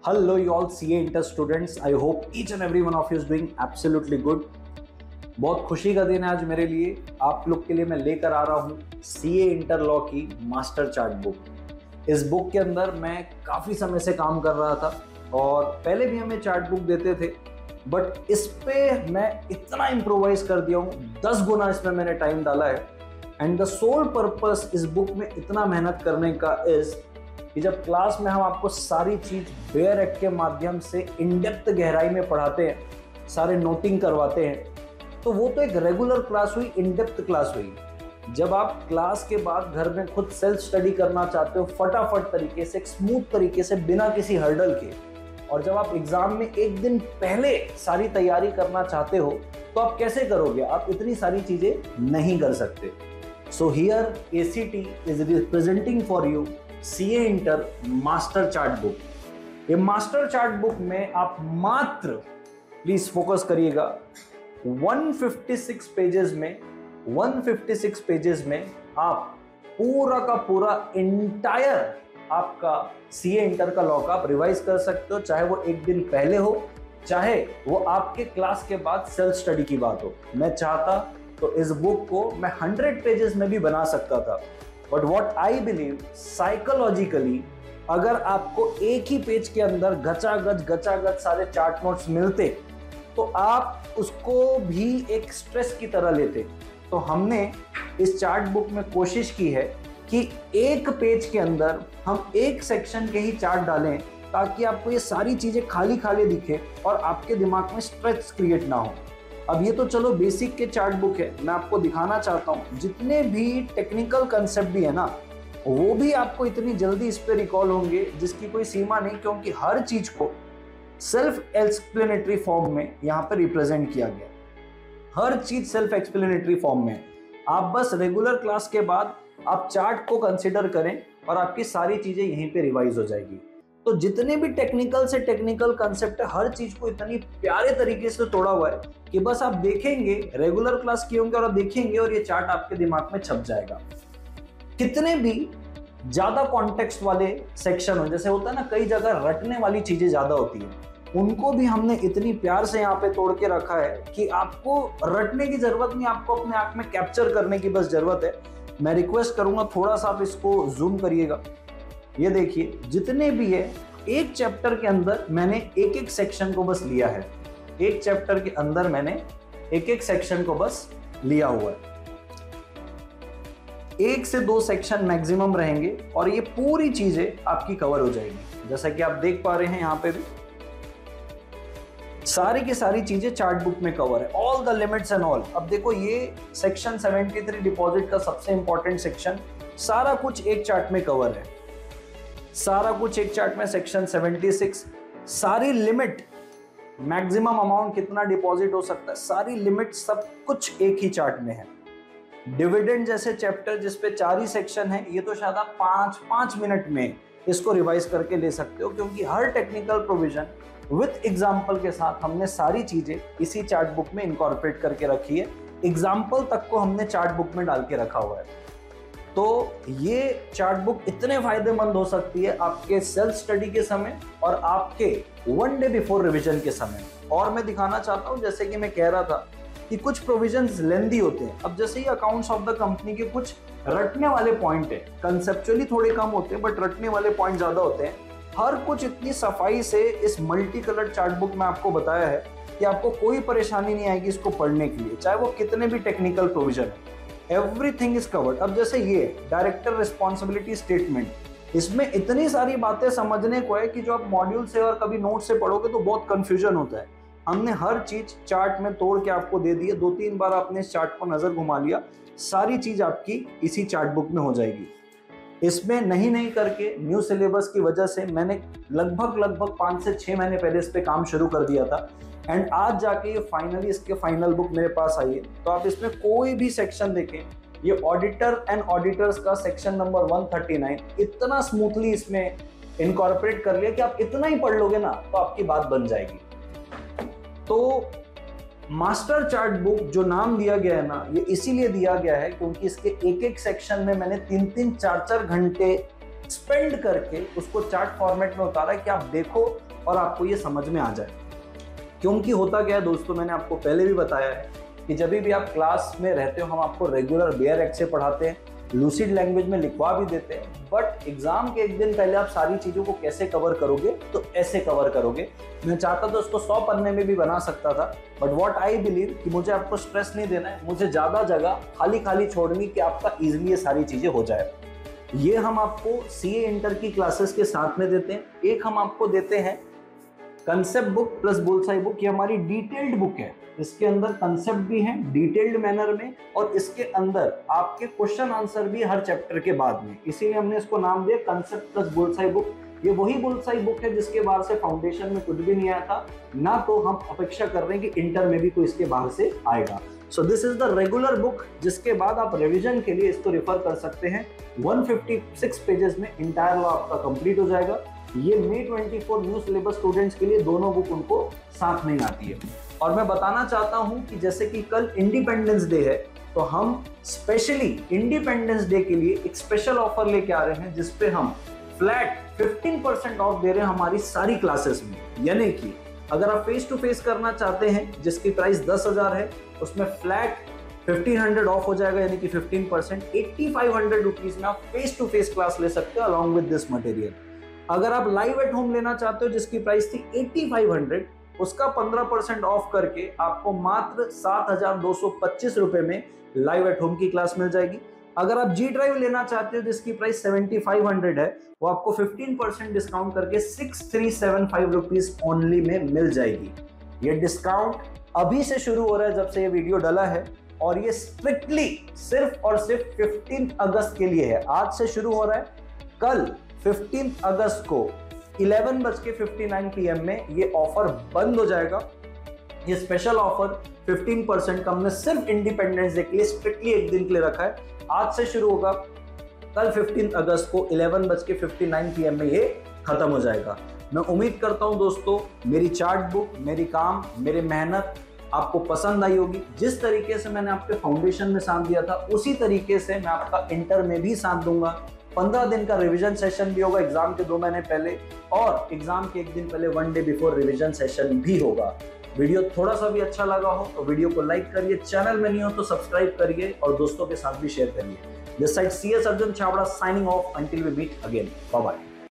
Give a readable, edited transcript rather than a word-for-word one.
Hello, you all CA Inter students. I hope each and every one of you is doing absolutely good. बहुत खुशी का दिन है आज मेरे लिए। आप लोग के लिए मैं लेकर आ रहा हूँ CA इंटर लॉ की मास्टर चार्ट बुक। इस बुक के अंदर मैं काफ़ी समय से काम कर रहा था और पहले भी हमें चार्ट बुक देते थे, बट इस पे मैं इतना इम्प्रोवाइज कर दिया हूँ, 10 गुना इसमें मैंने टाइम डाला है। एंड द सोल पर्पस इस बुक में इतना मेहनत करने का इज कि जब क्लास में हम आपको सारी चीज बेयर एक्ट के माध्यम से इन डेप्थ गहराई में पढ़ाते हैं, सारे नोटिंग करवाते हैं, तो वो तो एक रेगुलर क्लास हुई, इन डेप्थ क्लास हुई। जब आप क्लास के बाद घर में खुद सेल्फ स्टडी करना चाहते हो फटाफट तरीके से, एक स्मूथ तरीके से, बिना किसी हर्डल के, और जब आप एग्जाम में एक दिन पहले सारी तैयारी करना चाहते हो, तो आप कैसे करोगे? आप इतनी सारी चीजें नहीं कर सकते। So here ACT is representing for you CA inter master chart book. ये मास्टर चार्ट बुक में आप मात्र, प्लीज फोकस करिएगा, 156 पेजेस में आप पूरा का पूरा इंटायर आपका CA इंटर का लॉ का आप रिवाइज कर सकते हो, चाहे वो एक दिन पहले हो, चाहे वो आपके क्लास के बाद सेल्फ स्टडी की बात हो। मैं चाहता तो इस बुक को मैं 100 पेजेस में भी बना सकता था, but what I believe psychologically, अगर आपको एक ही पेज के अंदर गचागच सारे चार्ट नोट्स मिलते तो आप उसको भी एक स्ट्रेस की तरह लेते। तो हमने इस चार्ट बुक में कोशिश की है कि एक पेज के अंदर हम एक सेक्शन के ही चार्ट डालें, ताकि आपको ये सारी चीजें खाली खाली दिखे और आपके दिमाग में स्ट्रेस क्रिएट ना हो। अब ये तो चलो बेसिक के चार्ट बुक है, मैं आपको दिखाना चाहता हूँ जितने भी टेक्निकल कंसेप्ट भी है ना, वो भी आपको इतनी जल्दी इस पे रिकॉल होंगे जिसकी कोई सीमा नहीं, क्योंकि हर चीज को सेल्फ एक्सप्लेनेटरी फॉर्म में यहाँ पे रिप्रेजेंट किया गया। हर चीज सेल्फ एक्सप्लेनेटरी फॉर्म में। आप बस रेगुलर क्लास के बाद आप चार्ट को कंसिडर करें और आपकी सारी चीजें यहीं पे रिवाइज हो जाएगी। तो जितने भी टेक्निकल से टेक्निकल कंसेप्ट है, हर चीज को इतनी प्यारे तरीके से तोड़ा हुआ है कि बस आप देखेंगे, रेगुलर क्लास किए होंगे और आप देखेंगे और ये चार्ट आपके दिमाग में छप जाएगा। कितने भी ज्यादा कॉन्टेक्स्ट वाले सेक्शन हो, जैसे होता है ना कई जगह रटने वाली चीजें ज्यादा होती है, उनको भी हमने इतनी प्यार से यहाँ पे तोड़ के रखा है कि आपको रटने की जरूरत नहीं, आपको अपने आप में कैप्चर करने की बस जरूरत है। मैं रिक्वेस्ट करूंगा थोड़ा सा आप इसको जूम करिएगा। ये देखिए जितने भी है, एक चैप्टर के अंदर मैंने एक एक सेक्शन को बस लिया है। एक चैप्टर के अंदर मैंने एक एक सेक्शन को बस लिया हुआ है। 1 से 2 सेक्शन मैक्सिमम रहेंगे और ये पूरी चीजें आपकी कवर हो जाएगी। जैसा कि आप देख पा रहे हैं यहाँ पे भी सारी की सारी चीजें चार्ट बुक में कवर है, all the limits and all. अब देखो ये सेक्शन 73 डिपॉजिट का सबसे इंपॉर्टेंट सेक्शन, सारा कुछ एक चार्ट में कवर है, सारा कुछ एक चार्ट में। सेक्शन 76 सारी लिमिट, मैक्सिमम अमाउंट कितना डिपॉजिट हो सकता है, सारी लिमिट सब कुछ एक ही चार्ट में है। डिविडेंड जैसे चैप्टर जिसपे 4 ही सेक्शन है, ये तो शायद आप 5 मिनट में इसको रिवाइज करके ले सकते हो, क्योंकि हर टेक्निकल प्रोविजन विथ एग्जाम्पल के साथ हमने सारी चीजें इसी चार्ट बुक में इनकॉर्पोरेट करके रखी है। एग्जाम्पल तक को हमने चार्ट बुक में डाल के रखा हुआ है। तो ये चार्ट बुक इतने फायदेमंद हो सकती है आपके सेल्फ स्टडी के समय और आपके 1 डे बिफोर रिवीजन के समय। और मैं दिखाना चाहता हूं, जैसे कि मैं कह रहा था कि कुछ प्रोविजंस लेंदी होते हैं। अब जैसे ही अकाउंट्स ऑफ द कंपनी के कुछ रटने वाले पॉइंट है, कंसेप्चुअली थोड़े कम होते हैं बट रटने वाले पॉइंट ज्यादा होते हैं। हर कुछ इतनी सफाई से इस मल्टी कलर चार्ट बुक में आपको बताया है कि आपको कोई परेशानी नहीं आएगी इसको पढ़ने के लिए, चाहे वो कितने भी टेक्निकल प्रोविजन है। Everything is covered. अब जैसे ये डायरेक्टर रिस्पॉन्सिबिलिटी स्टेटमेंट, इसमें इतनी सारी बातें समझने को है कि जो आप मॉड्यूल से और कभी नोट से पढ़ोगे तो बहुत कंफ्यूजन होता है। हमने हर चीज चार्ट में तोड़ के आपको दे दी है। 2-3 बार आपने इस चार्ट को नजर घुमा लिया, सारी चीज आपकी इसी चार्ट बुक में हो जाएगी। इसमें नहीं करके न्यू सिलेबस की वजह से मैंने लगभग 5 से 6 महीने पहले इस पे काम शुरू कर दिया था, एंड आज जाके ये फाइनली इसके फाइनल बुक मेरे पास आई है। तो आप इसमें कोई भी सेक्शन देखें, ये ऑडिटर एंड ऑडिटर्स का सेक्शन नंबर 139 इतना स्मूथली इसमें इनकॉर्पोरेट कर लिया कि आप इतना ही पढ़ लोगे ना तो आपकी बात बन जाएगी। तो मास्टर चार्ट बुक जो नाम दिया गया है ना, ये इसीलिए दिया गया है क्योंकि इसके एक एक सेक्शन में मैंने 3-3, 4-4 घंटे एक्सपेंड करके उसको चार्ट फॉर्मेट में उतारा है कि आप देखो और आपको ये समझ में आ जाए। क्योंकि होता क्या है दोस्तों, मैंने आपको पहले भी बताया है कि जब भी आप क्लास में रहते हो हम आपको रेगुलर बेयर एक्स से पढ़ाते हैं, लूसिड लैंग्वेज में लिखवा भी देते हैं, बट एग्जाम के एक दिन पहले आप सारी चीजों को कैसे कवर करोगे, तो ऐसे कवर करोगे। मैं चाहता तो उसको 100 पन्ने में भी बना सकता था, बट व्हाट आई बिलीव कि मुझे आपको स्ट्रेस नहीं देना है, मुझे ज्यादा जगह खाली खाली छोड़नी कि आपका इजिली ये सारी चीजें हो जाए। ये हम आपको सीए इंटर की क्लासेस के साथ में देते हैं। एक हम आपको देते हैं concept book plus bullseye book. ये हमारी डिटेल्ड बुक है, इसके अंदर कंसेप्ट भी है डिटेल्ड मैनर में, और इसके अंदर आपके क्वेश्चन आंसर भी हर चैप्टर के बाद में, इसीलिए हमने इसको नाम दिया कंसेप्ट प्लस बुलसाई बुक। ये वही बुलसाई बुक है जिसके बाहर से फाउंडेशन में कुछ भी नहीं आया था, ना तो हम अपेक्षा कर रहे हैं कि इंटर में भी कोई इसके बाहर से आएगा। So this is the regular book, जिसके बाद आप रिवीजन के लिए इसको रेफर कर सकते हैं। 156 पेजेस में इंटायर लॉ आपका कंप्लीट हो जाएगा। ये May 24 न्यू सिलेबस स्टूडेंट्स के लिए दोनों बुक उनको साथ में आती है। और मैं बताना चाहता हूं कि जैसे कि कल इंडिपेंडेंस डे है, तो हम स्पेशली इंडिपेंडेंस डे के लिए एक स्पेशल ऑफर लेके आ रहे हैं, जिसपे हम फ्लैट 15% ऑफ दे रहे हैं हमारी सारी क्लासेस में। यानी कि अगर आप फेस टू फेस करना चाहते हैं जिसकी प्राइस 10,000 है, उसमें फ्लैट 1500 ऑफ हो जाएगा, यानी कि 15%। 8500 रुपीज में आप फेस टू फेस क्लास ले सकते हो अलॉन्ग विद दिस मटेरियल। अगर आप लाइव एट होम लेना चाहते हो जिसकी प्राइस थी 8500, उसका 15% ऑफ करके आपको मात्र 7225 रुपए में लाइव एट होम की क्लास मिल जाएगी। अगर आप जी ड्राइव लेना चाहते हो जिसकी प्राइस 7500 है, वो आपको 15% डिस्काउंट करके 6375 रुपीज ओनली में मिल जाएगी। ये डिस्काउंट अभी से शुरू हो रहा है जब से ये वीडियो डला है, और ये स्ट्रिक्टली सिर्फ और सिर्फ 15 अगस्त के लिए है। आज से शुरू हो रहा है, कल 15 अगस्त को 11:59 PM में ये ऑफर बंद हो जाएगा। ये स्पेशल ऑफर 15% का हमने सिर्फ इंडिपेंडेंस डे के लिए स्ट्रिक्टली एक दिन के लिए रखा है। आज से शुरू होगा, कल 15 अगस्त को 11:59 PM में ये खत्म हो जाएगा। मैं उम्मीद करता हूं दोस्तों मेरी चार्ट बुक, मेरी काम, मेरी मेहनत आपको पसंद आई होगी। जिस तरीके से मैंने आपके फाउंडेशन में साथ दिया था, उसी तरीके से मैं आपका इंटर में भी साथ दूंगा। 15 दिन का रिवीजन सेशन भी होगा एग्जाम के 2 महीने पहले, और एग्जाम के एक दिन पहले 1 डे बिफोर रिवीजन सेशन भी होगा। वीडियो थोड़ा सा भी अच्छा लगा हो तो वीडियो को लाइक करिए, चैनल में नहीं हो तो सब्सक्राइब करिए, और दोस्तों के साथ भी शेयर करिए। This side CS Arjun Chhabra signing off, until we meet again, bye bye.